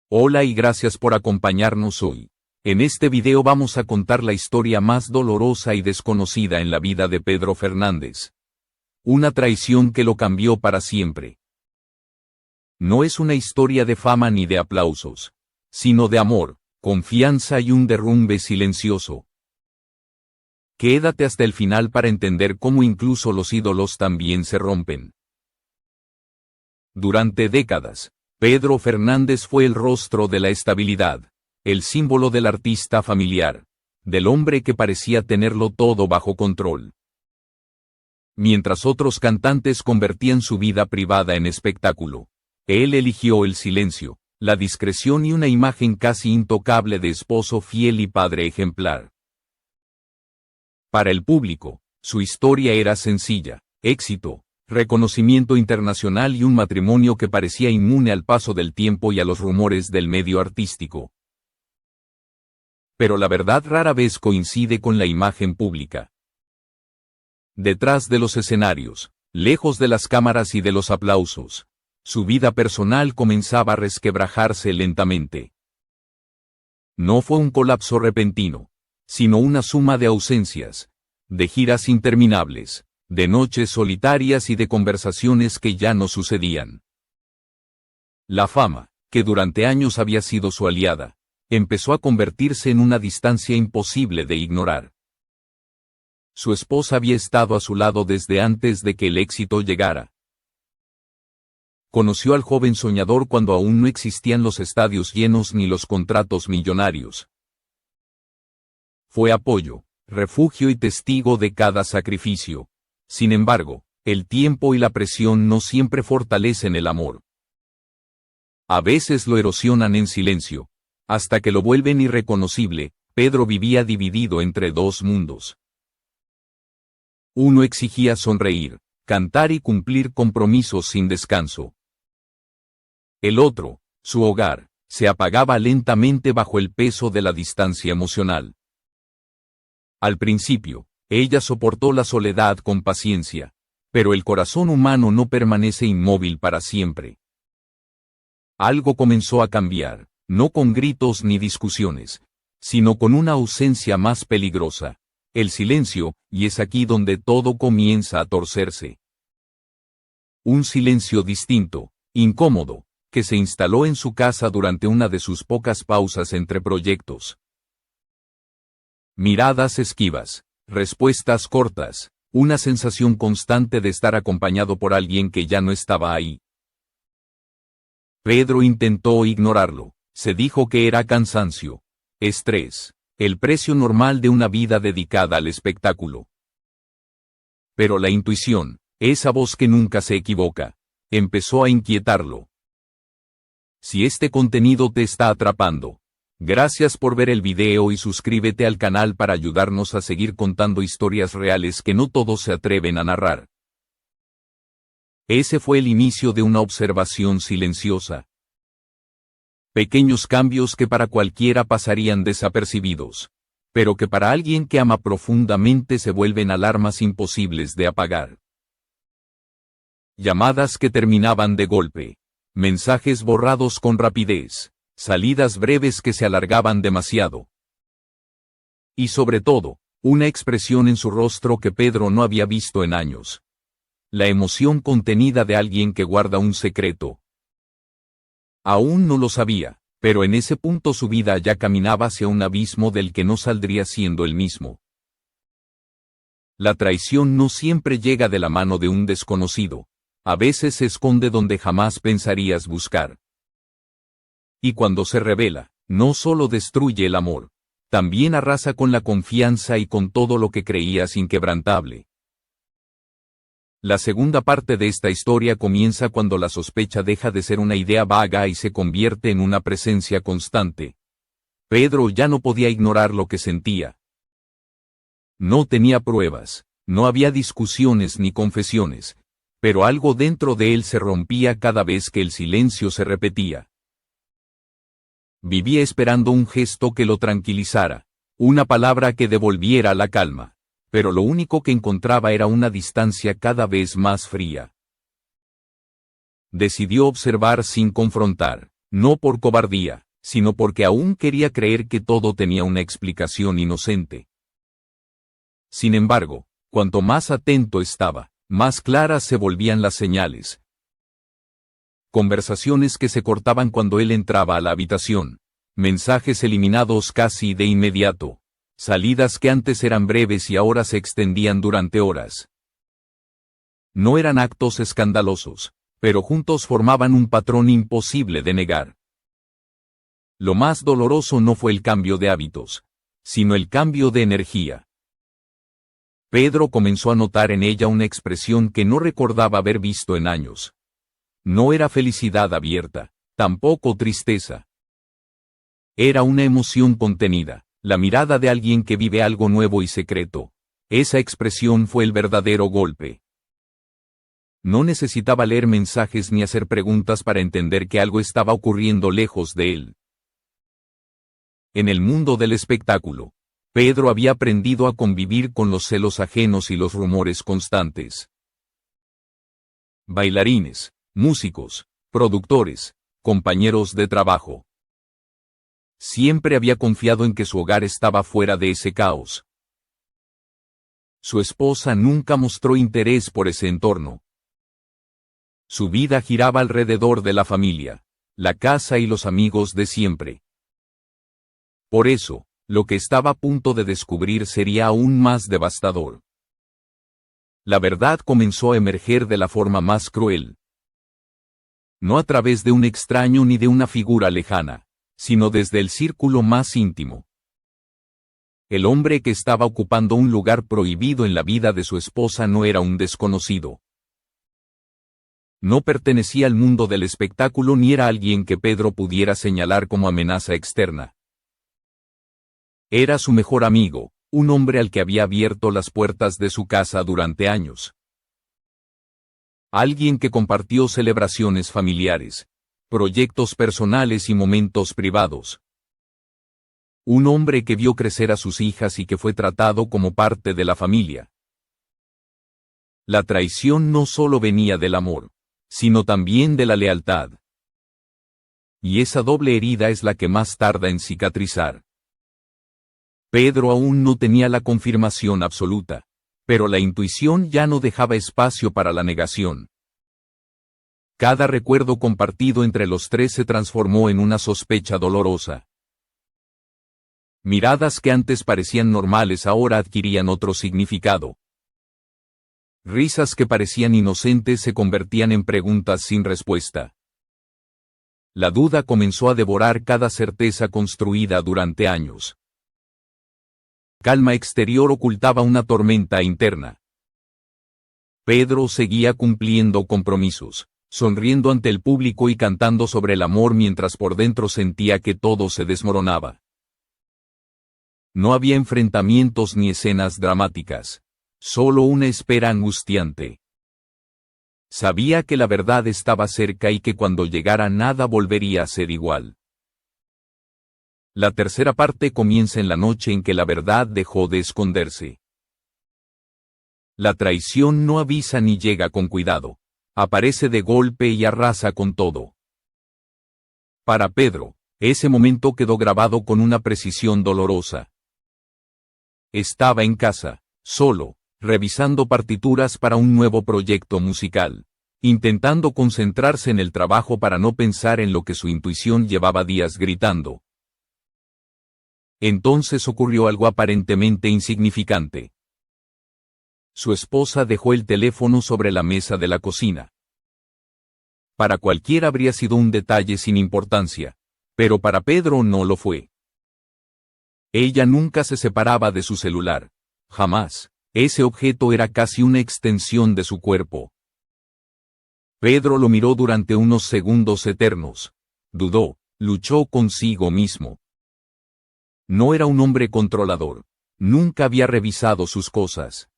Hola y gracias por acompañarnos hoy. En este video vamos a contar la historia más dolorosa y desconocida en la vida de Pedro Fernández. Una traición que lo cambió para siempre. No es una historia de fama ni de aplausos, sino de amor, confianza y un derrumbe silencioso. Quédate hasta el final para entender cómo incluso los ídolos también se rompen. Durante décadas, Pedro Fernández fue el rostro de la estabilidad, el símbolo del artista familiar, del hombre que parecía tenerlo todo bajo control. Mientras otros cantantes convertían su vida privada en espectáculo, él eligió el silencio, la discreción y una imagen casi intocable de esposo fiel y padre ejemplar. Para el público, su historia era sencilla: éxito, reconocimiento internacional y un matrimonio que parecía inmune al paso del tiempo y a los rumores del medio artístico. Pero la verdad rara vez coincide con la imagen pública. Detrás de los escenarios, lejos de las cámaras y de los aplausos, su vida personal comenzaba a resquebrajarse lentamente. No fue un colapso repentino, sino una suma de ausencias, de giras interminables, de noches solitarias y de conversaciones que ya no sucedían. La fama, que durante años había sido su aliada, empezó a convertirse en una distancia imposible de ignorar. Su esposa había estado a su lado desde antes de que el éxito llegara. Conoció al joven soñador cuando aún no existían los estadios llenos ni los contratos millonarios. Fue apoyo, refugio y testigo de cada sacrificio. Sin embargo, el tiempo y la presión no siempre fortalecen el amor. A veces lo erosionan en silencio, hasta que lo vuelven irreconocible. Pedro vivía dividido entre dos mundos. Uno exigía sonreír, cantar y cumplir compromisos sin descanso. El otro, su hogar, se apagaba lentamente bajo el peso de la distancia emocional. Al principio, ella soportó la soledad con paciencia, pero el corazón humano no permanece inmóvil para siempre. Algo comenzó a cambiar, no con gritos ni discusiones, sino con una ausencia más peligrosa: el silencio, y es aquí donde todo comienza a torcerse. Un silencio distinto, incómodo, que se instaló en su casa durante una de sus pocas pausas entre proyectos. Miradas esquivas, respuestas cortas, una sensación constante de estar acompañado por alguien que ya no estaba ahí. Pedro intentó ignorarlo, se dijo que era cansancio, estrés, el precio normal de una vida dedicada al espectáculo. Pero la intuición, esa voz que nunca se equivoca, empezó a inquietarlo. Si este contenido te está atrapando, gracias por ver el video y suscríbete al canal para ayudarnos a seguir contando historias reales que no todos se atreven a narrar. Ese fue el inicio de una observación silenciosa. Pequeños cambios que para cualquiera pasarían desapercibidos, pero que para alguien que ama profundamente se vuelven alarmas imposibles de apagar. Llamadas que terminaban de golpe, mensajes borrados con rapidez, salidas breves que se alargaban demasiado. Y sobre todo, una expresión en su rostro que Pedro no había visto en años. La emoción contenida de alguien que guarda un secreto. Aún no lo sabía, pero en ese punto su vida ya caminaba hacia un abismo del que no saldría siendo el mismo. La traición no siempre llega de la mano de un desconocido, a veces se esconde donde jamás pensarías buscar. Y cuando se revela, no solo destruye el amor, también arrasa con la confianza y con todo lo que creías inquebrantable. La segunda parte de esta historia comienza cuando la sospecha deja de ser una idea vaga y se convierte en una presencia constante. Pedro ya no podía ignorar lo que sentía. No tenía pruebas, no había discusiones ni confesiones, pero algo dentro de él se rompía cada vez que el silencio se repetía. Vivía esperando un gesto que lo tranquilizara, una palabra que devolviera la calma, pero lo único que encontraba era una distancia cada vez más fría. Decidió observar sin confrontar, No por cobardía, sino porque aún quería creer que todo tenía una explicación inocente. Sin embargo, cuanto más atento estaba, más claras se volvían las señales. Conversaciones que se cortaban cuando él entraba a la habitación. Mensajes eliminados casi de inmediato. Salidas que antes eran breves y ahora se extendían durante horas. No eran actos escandalosos, pero juntos formaban un patrón imposible de negar. Lo más doloroso no fue el cambio de hábitos, sino el cambio de energía. Pedro comenzó a notar en ella una expresión que no recordaba haber visto en años. No era felicidad abierta, tampoco tristeza. Era una emoción contenida, la mirada de alguien que vive algo nuevo y secreto. Esa expresión fue el verdadero golpe. No necesitaba leer mensajes ni hacer preguntas para entender que algo estaba ocurriendo lejos de él. En el mundo del espectáculo, Pedro había aprendido a convivir con los celos ajenos y los rumores constantes. Bailarines, músicos, productores, compañeros de trabajo. Siempre había confiado en que su hogar estaba fuera de ese caos. Su esposa nunca mostró interés por ese entorno. Su vida giraba alrededor de la familia, la casa y los amigos de siempre. Por eso, lo que estaba a punto de descubrir sería aún más devastador. La verdad comenzó a emerger de la forma más cruel. No a través de un extraño ni de una figura lejana, sino desde el círculo más íntimo. El hombre que estaba ocupando un lugar prohibido en la vida de su esposa no era un desconocido. No pertenecía al mundo del espectáculo ni era alguien que Pedro pudiera señalar como amenaza externa. Era su mejor amigo, un hombre al que había abierto las puertas de su casa durante años. Alguien que compartió celebraciones familiares, proyectos personales y momentos privados. Un hombre que vio crecer a sus hijas y que fue tratado como parte de la familia. La traición no solo venía del amor, sino también de la lealtad. Y esa doble herida es la que más tarda en cicatrizar. Pedro aún no tenía la confirmación absoluta, pero la intuición ya no dejaba espacio para la negación. Cada recuerdo compartido entre los tres se transformó en una sospecha dolorosa. Miradas que antes parecían normales ahora adquirían otro significado. Risas que parecían inocentes se convertían en preguntas sin respuesta. La duda comenzó a devorar cada certeza construida durante años. Calma exterior ocultaba una tormenta interna. Pedro seguía cumpliendo compromisos, sonriendo ante el público y cantando sobre el amor mientras por dentro sentía que todo se desmoronaba. No había enfrentamientos ni escenas dramáticas, solo una espera angustiante. Sabía que la verdad estaba cerca y que cuando llegara nada volvería a ser igual. La tercera parte comienza en la noche en que la verdad dejó de esconderse. La traición no avisa ni llega con cuidado. Aparece de golpe y arrasa con todo. Para Pedro, ese momento quedó grabado con una precisión dolorosa. Estaba en casa, solo, revisando partituras para un nuevo proyecto musical, intentando concentrarse en el trabajo para no pensar en lo que su intuición llevaba días gritando. Entonces ocurrió algo aparentemente insignificante. Su esposa dejó el teléfono sobre la mesa de la cocina. Para cualquiera habría sido un detalle sin importancia, pero para Pedro no lo fue. Ella nunca se separaba de su celular, jamás. Ese objeto era casi una extensión de su cuerpo. Pedro lo miró durante unos segundos eternos. Dudó, luchó consigo mismo. No era un hombre controlador. Nunca había revisado sus cosas.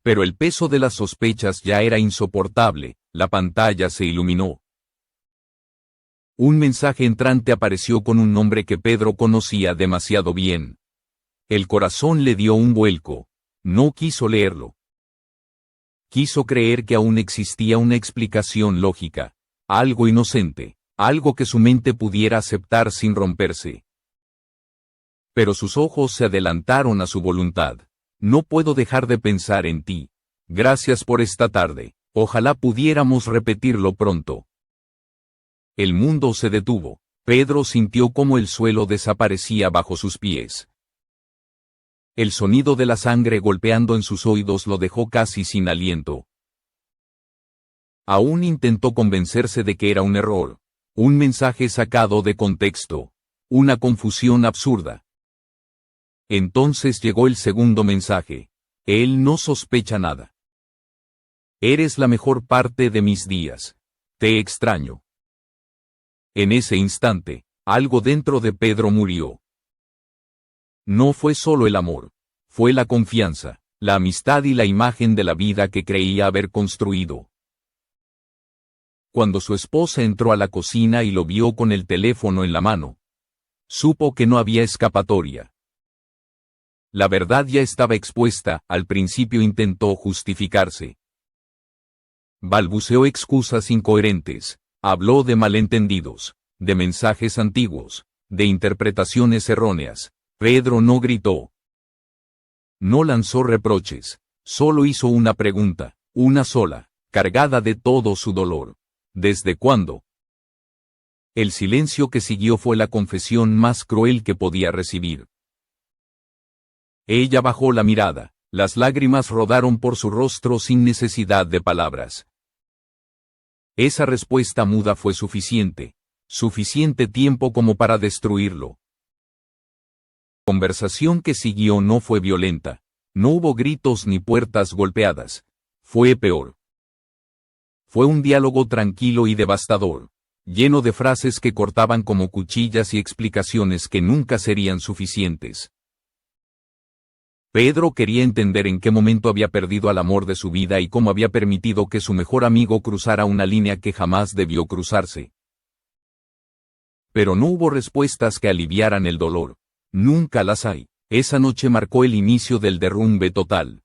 Pero el peso de las sospechas ya era insoportable, la pantalla se iluminó. Un mensaje entrante apareció con un nombre que Pedro conocía demasiado bien. El corazón le dio un vuelco. No quiso leerlo. Quiso creer que aún existía una explicación lógica, algo inocente, algo que su mente pudiera aceptar sin romperse. Pero sus ojos se adelantaron a su voluntad. No puedo dejar de pensar en ti. Gracias por esta tarde. Ojalá pudiéramos repetirlo pronto. El mundo se detuvo. Pedro sintió cómo el suelo desaparecía bajo sus pies. El sonido de la sangre golpeando en sus oídos lo dejó casi sin aliento. Aún intentó convencerse de que era un error, un mensaje sacado de contexto, una confusión absurda. Entonces llegó el segundo mensaje. Él no sospecha nada. Eres la mejor parte de mis días. Te extraño. En ese instante, algo dentro de Pedro murió. No fue solo el amor, fue la confianza, la amistad y la imagen de la vida que creía haber construido. Cuando su esposa entró a la cocina y lo vio con el teléfono en la mano, supo que no había escapatoria. La verdad ya estaba expuesta. Al principio intentó justificarse. Balbuceó excusas incoherentes, habló de malentendidos, de mensajes antiguos, de interpretaciones erróneas. Pedro no gritó. No lanzó reproches, solo hizo una pregunta, una sola, cargada de todo su dolor. ¿Desde cuándo? El silencio que siguió fue la confesión más cruel que podía recibir. Ella bajó la mirada, las lágrimas rodaron por su rostro sin necesidad de palabras. Esa respuesta muda fue suficiente tiempo como para destruirlo. La conversación que siguió no fue violenta, no hubo gritos ni puertas golpeadas, fue peor. Fue un diálogo tranquilo y devastador, lleno de frases que cortaban como cuchillas y explicaciones que nunca serían suficientes. Pedro quería entender en qué momento había perdido al amor de su vida y cómo había permitido que su mejor amigo cruzara una línea que jamás debió cruzarse. Pero no hubo respuestas que aliviaran el dolor. Nunca las hay. Esa noche marcó el inicio del derrumbe total.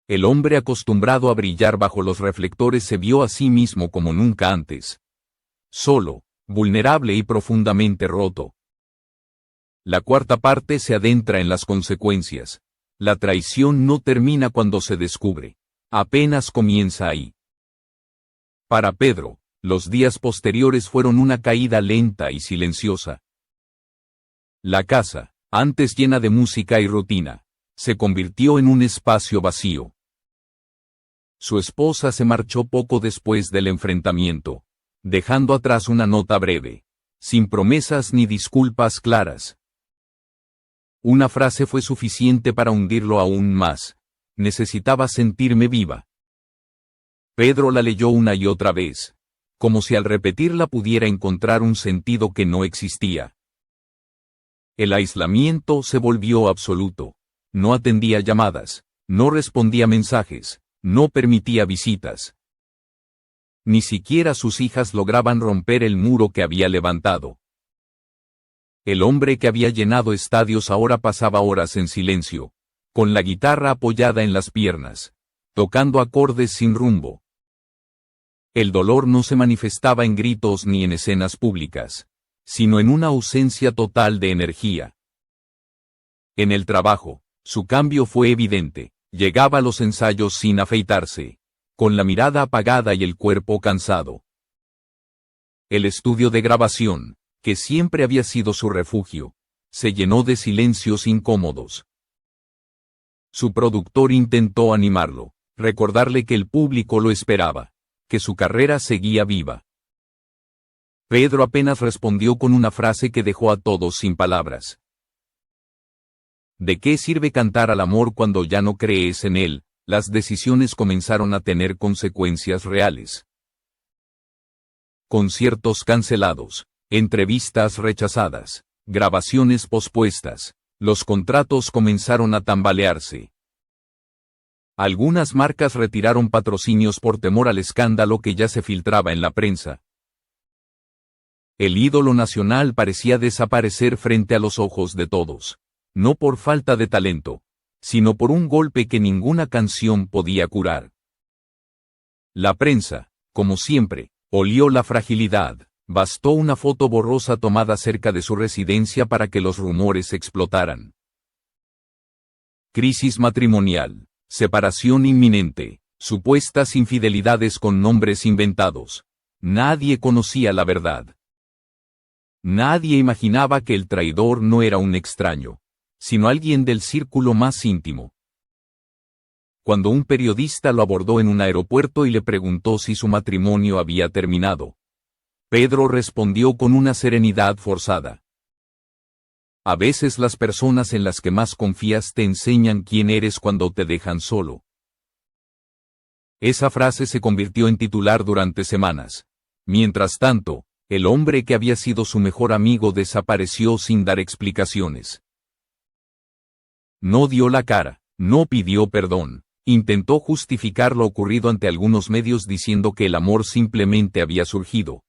El hombre acostumbrado a brillar bajo los reflectores se vio a sí mismo como nunca antes. Solo, vulnerable y profundamente roto. La cuarta parte se adentra en las consecuencias. La traición no termina cuando se descubre. Apenas comienza ahí. Para Pedro, los días posteriores fueron una caída lenta y silenciosa. La casa, antes llena de música y rutina, se convirtió en un espacio vacío. Su esposa se marchó poco después del enfrentamiento, dejando atrás una nota breve, sin promesas ni disculpas claras. Una frase fue suficiente para hundirlo aún más. Necesitaba sentirme viva. Pedro la leyó una y otra vez, como si al repetirla pudiera encontrar un sentido que no existía. El aislamiento se volvió absoluto. No atendía llamadas, no respondía mensajes, no permitía visitas. Ni siquiera sus hijas lograban romper el muro que había levantado. El hombre que había llenado estadios ahora pasaba horas en silencio, con la guitarra apoyada en las piernas, tocando acordes sin rumbo. El dolor no se manifestaba en gritos ni en escenas públicas, sino en una ausencia total de energía. En el trabajo, su cambio fue evidente. Llegaba a los ensayos sin afeitarse, con la mirada apagada y el cuerpo cansado. El estudio de grabación, que siempre había sido su refugio, se llenó de silencios incómodos. Su productor intentó animarlo, recordarle que el público lo esperaba, que su carrera seguía viva. Pedro apenas respondió con una frase que dejó a todos sin palabras. ¿De qué sirve cantar al amor cuando ya no crees en él? Las decisiones comenzaron a tener consecuencias reales. Conciertos cancelados, entrevistas rechazadas, grabaciones pospuestas, los contratos comenzaron a tambalearse. Algunas marcas retiraron patrocinios por temor al escándalo que ya se filtraba en la prensa. El ídolo nacional parecía desaparecer frente a los ojos de todos. No por falta de talento, sino por un golpe que ninguna canción podía curar. La prensa, como siempre, olió la fragilidad, Bastó una foto borrosa tomada cerca de su residencia para que los rumores explotaran. Crisis matrimonial, separación inminente, supuestas infidelidades con nombres inventados. Nadie conocía la verdad. Nadie imaginaba que el traidor no era un extraño, sino alguien del círculo más íntimo. Cuando un periodista lo abordó en un aeropuerto y le preguntó si su matrimonio había terminado, Pedro respondió con una serenidad forzada. A veces las personas en las que más confías te enseñan quién eres cuando te dejan solo. Esa frase se convirtió en titular durante semanas. Mientras tanto, el hombre que había sido su mejor amigo desapareció sin dar explicaciones. No dio la cara, no pidió perdón, intentó justificar lo ocurrido ante algunos medios diciendo que el amor simplemente había surgido.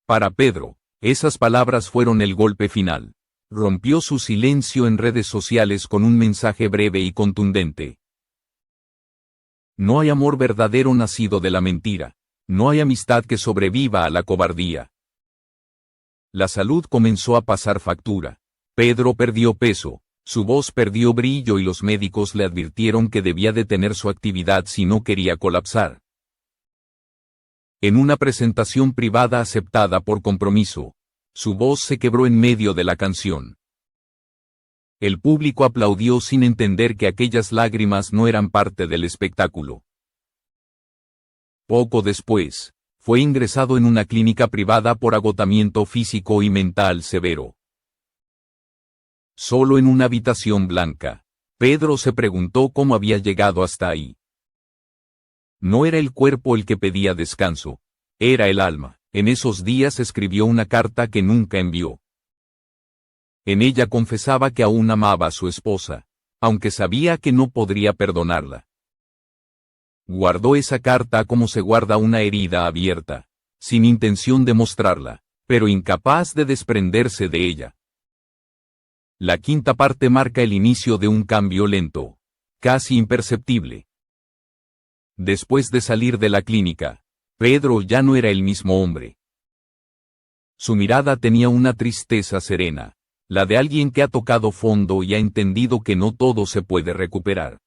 Para Pedro, esas palabras fueron el golpe final. Rompió su silencio en redes sociales con un mensaje breve y contundente. No hay amor verdadero nacido de la mentira. No hay amistad que sobreviva a la cobardía. La salud comenzó a pasar factura. Pedro perdió peso, su voz perdió brillo y los médicos le advirtieron que debía detener su actividad si no quería colapsar. En una presentación privada aceptada por compromiso, su voz se quebró en medio de la canción. El público aplaudió sin entender que aquellas lágrimas no eran parte del espectáculo. Poco después, fue ingresado en una clínica privada por agotamiento físico y mental severo. Solo en una habitación blanca, Pedro se preguntó cómo había llegado hasta ahí. No era el cuerpo el que pedía descanso, era el alma. En esos días escribió una carta que nunca envió. En ella confesaba que aún amaba a su esposa, aunque sabía que no podría perdonarla. Guardó esa carta como se guarda una herida abierta, sin intención de mostrarla, pero incapaz de desprenderse de ella. La quinta parte marca el inicio de un cambio lento, casi imperceptible. Después de salir de la clínica, Pedro ya no era el mismo hombre. Su mirada tenía una tristeza serena, la de alguien que ha tocado fondo y ha entendido que no todo se puede recuperar.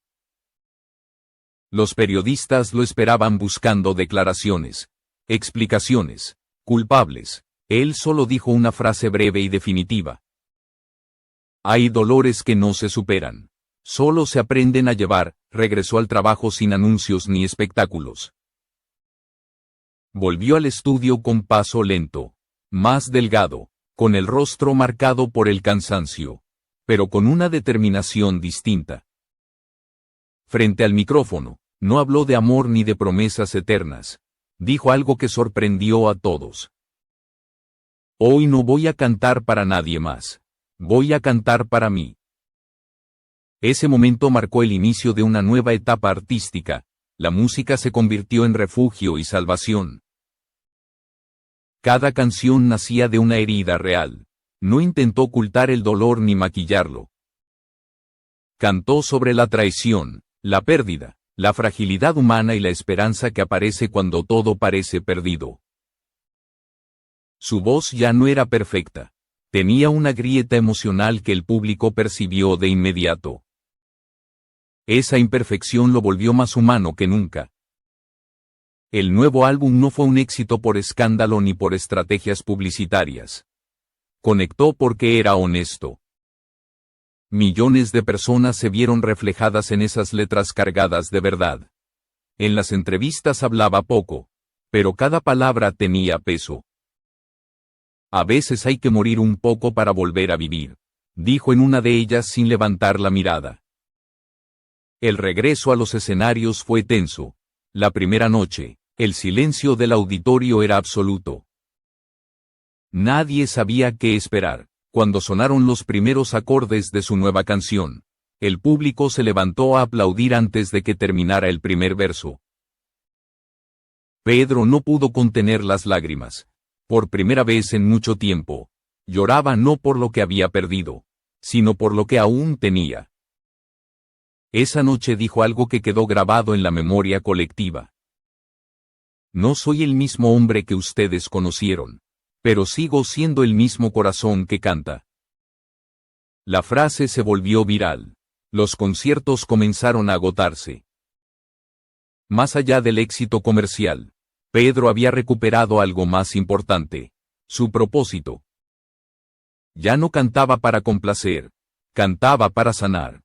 Los periodistas lo esperaban buscando declaraciones, explicaciones, culpables. Él solo dijo una frase breve y definitiva. Hay dolores que no se superan. Solo se aprenden a llevar. Regresó al trabajo sin anuncios ni espectáculos. Volvió al estudio con paso lento, más delgado, con el rostro marcado por el cansancio, pero con una determinación distinta. Frente al micrófono, no habló de amor ni de promesas eternas. Dijo algo que sorprendió a todos. Hoy no voy a cantar para nadie más. Voy a cantar para mí. Ese momento marcó el inicio de una nueva etapa artística. La música se convirtió en refugio y salvación. Cada canción nacía de una herida real. No intentó ocultar el dolor ni maquillarlo. Cantó sobre la traición, la pérdida, la fragilidad humana y la esperanza que aparece cuando todo parece perdido. Su voz ya no era perfecta. Tenía una grieta emocional que el público percibió de inmediato. Esa imperfección lo volvió más humano que nunca. El nuevo álbum no fue un éxito por escándalo ni por estrategias publicitarias. Conectó porque era honesto. Millones de personas se vieron reflejadas en esas letras cargadas de verdad. En las entrevistas hablaba poco, pero cada palabra tenía peso. A veces hay que morir un poco para volver a vivir, dijo en una de ellas sin levantar la mirada. El regreso a los escenarios fue tenso. La primera noche, el silencio del auditorio era absoluto. Nadie sabía qué esperar. Cuando sonaron los primeros acordes de su nueva canción, el público se levantó a aplaudir antes de que terminara el primer verso. Pedro no pudo contener las lágrimas. Por primera vez en mucho tiempo, lloraba no por lo que había perdido, sino por lo que aún tenía. Esa noche dijo algo que quedó grabado en la memoria colectiva. No soy el mismo hombre que ustedes conocieron, pero sigo siendo el mismo corazón que canta. La frase se volvió viral. Los conciertos comenzaron a agotarse. Más allá del éxito comercial, Pedro había recuperado algo más importante: su propósito. Ya no cantaba para complacer, cantaba para sanar.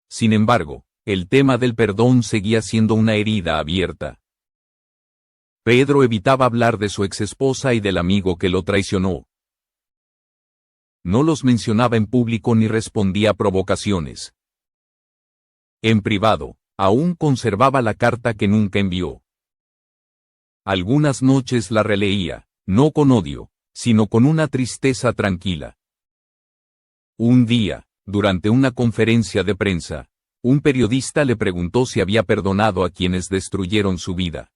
Sin embargo, el tema del perdón seguía siendo una herida abierta. Pedro evitaba hablar de su exesposa y del amigo que lo traicionó. No los mencionaba en público ni respondía a provocaciones. En privado, aún conservaba la carta que nunca envió. Algunas noches la releía, no con odio, sino con una tristeza tranquila. Un día, durante una conferencia de prensa, un periodista le preguntó si había perdonado a quienes destruyeron su vida.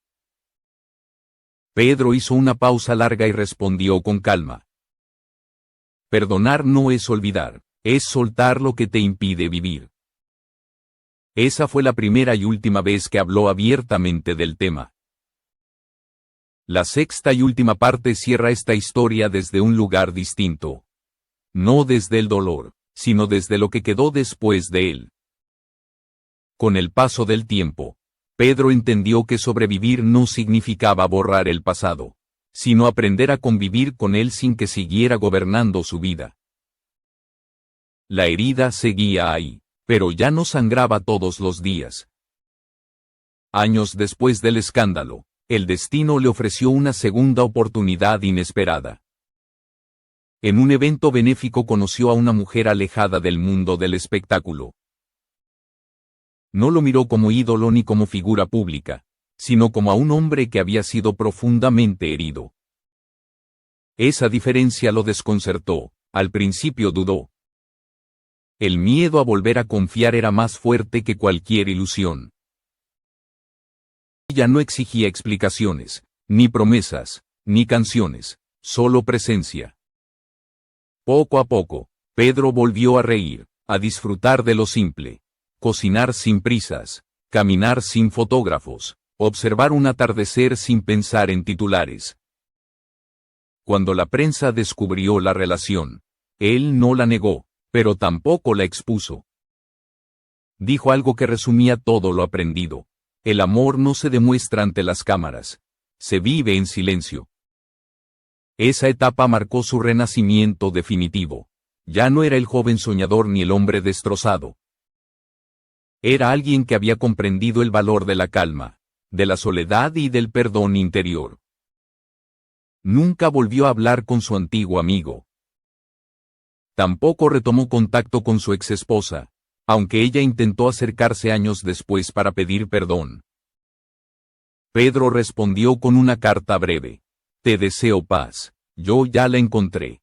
Pedro hizo una pausa larga y respondió con calma: perdonar no es olvidar, es soltar lo que te impide vivir. Esa fue la primera y última vez que habló abiertamente del tema. La sexta y última parte cierra esta historia desde un lugar distinto. No desde el dolor, sino desde lo que quedó después de él. Con el paso del tiempo, Pedro entendió que sobrevivir no significaba borrar el pasado, sino aprender a convivir con él sin que siguiera gobernando su vida. La herida seguía ahí, pero ya no sangraba todos los días. Años después del escándalo, el destino le ofreció una segunda oportunidad inesperada. En un evento benéfico conoció a una mujer alejada del mundo del espectáculo. No lo miró como ídolo ni como figura pública, sino como a un hombre que había sido profundamente herido. Esa diferencia lo desconcertó. Al principio dudó. El miedo a volver a confiar era más fuerte que cualquier ilusión. Ella no exigía explicaciones, ni promesas, ni canciones, solo presencia. Poco a poco, Pedro volvió a reír, a disfrutar de lo simple. Cocinar sin prisas, caminar sin fotógrafos, observar un atardecer sin pensar en titulares. Cuando la prensa descubrió la relación, él no la negó, pero tampoco la expuso. Dijo algo que resumía todo lo aprendido: el amor no se demuestra ante las cámaras, se vive en silencio. Esa etapa marcó su renacimiento definitivo. Ya no era el joven soñador ni el hombre destrozado. Era alguien que había comprendido el valor de la calma, de la soledad y del perdón interior. Nunca volvió a hablar con su antiguo amigo. Tampoco retomó contacto con su exesposa, aunque ella intentó acercarse años después para pedir perdón. Pedro respondió con una carta breve: te deseo paz, yo ya la encontré.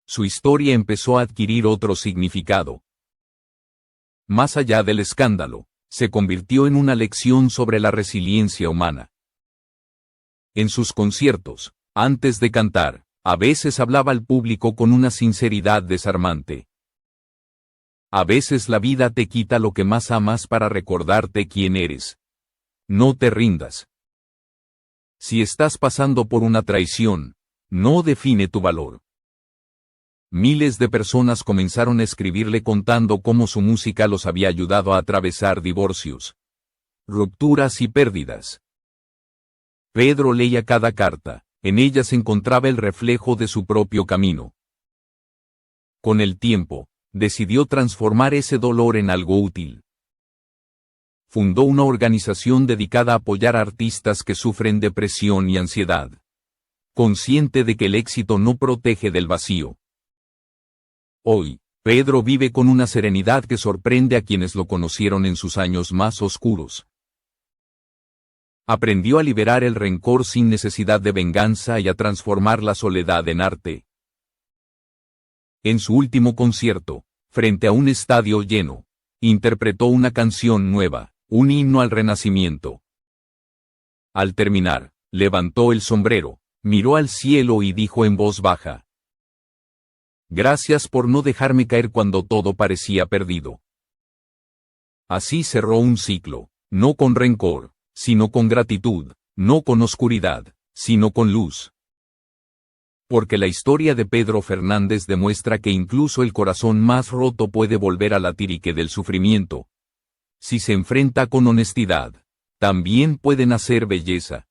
Su historia empezó a adquirir otro significado. Más allá del escándalo, se convirtió en una lección sobre la resiliencia humana. En sus conciertos, antes de cantar, a veces hablaba al público con una sinceridad desarmante. A veces la vida te quita lo que más amas para recordarte quién eres. No te rindas. Si estás pasando por una traición, no define tu valor. Miles de personas comenzaron a escribirle contando cómo su música los había ayudado a atravesar divorcios, rupturas y pérdidas. Pedro leía cada carta, en ella se encontraba el reflejo de su propio camino. Con el tiempo, decidió transformar ese dolor en algo útil. Fundó una organización dedicada a apoyar a artistas que sufren depresión y ansiedad, consciente de que el éxito no protege del vacío. Hoy, Pedro vive con una serenidad que sorprende a quienes lo conocieron en sus años más oscuros. Aprendió a liberar el rencor sin necesidad de venganza y a transformar la soledad en arte. En su último concierto, frente a un estadio lleno, interpretó una canción nueva, un himno al renacimiento. Al terminar, levantó el sombrero, miró al cielo y dijo en voz baja: gracias por no dejarme caer cuando todo parecía perdido. Así cerró un ciclo, no con rencor, sino con gratitud, no con oscuridad, sino con luz. Porque la historia de Pedro Fernández demuestra que incluso el corazón más roto puede volver a latir y que del sufrimiento, si se enfrenta con honestidad, también puede nacer belleza.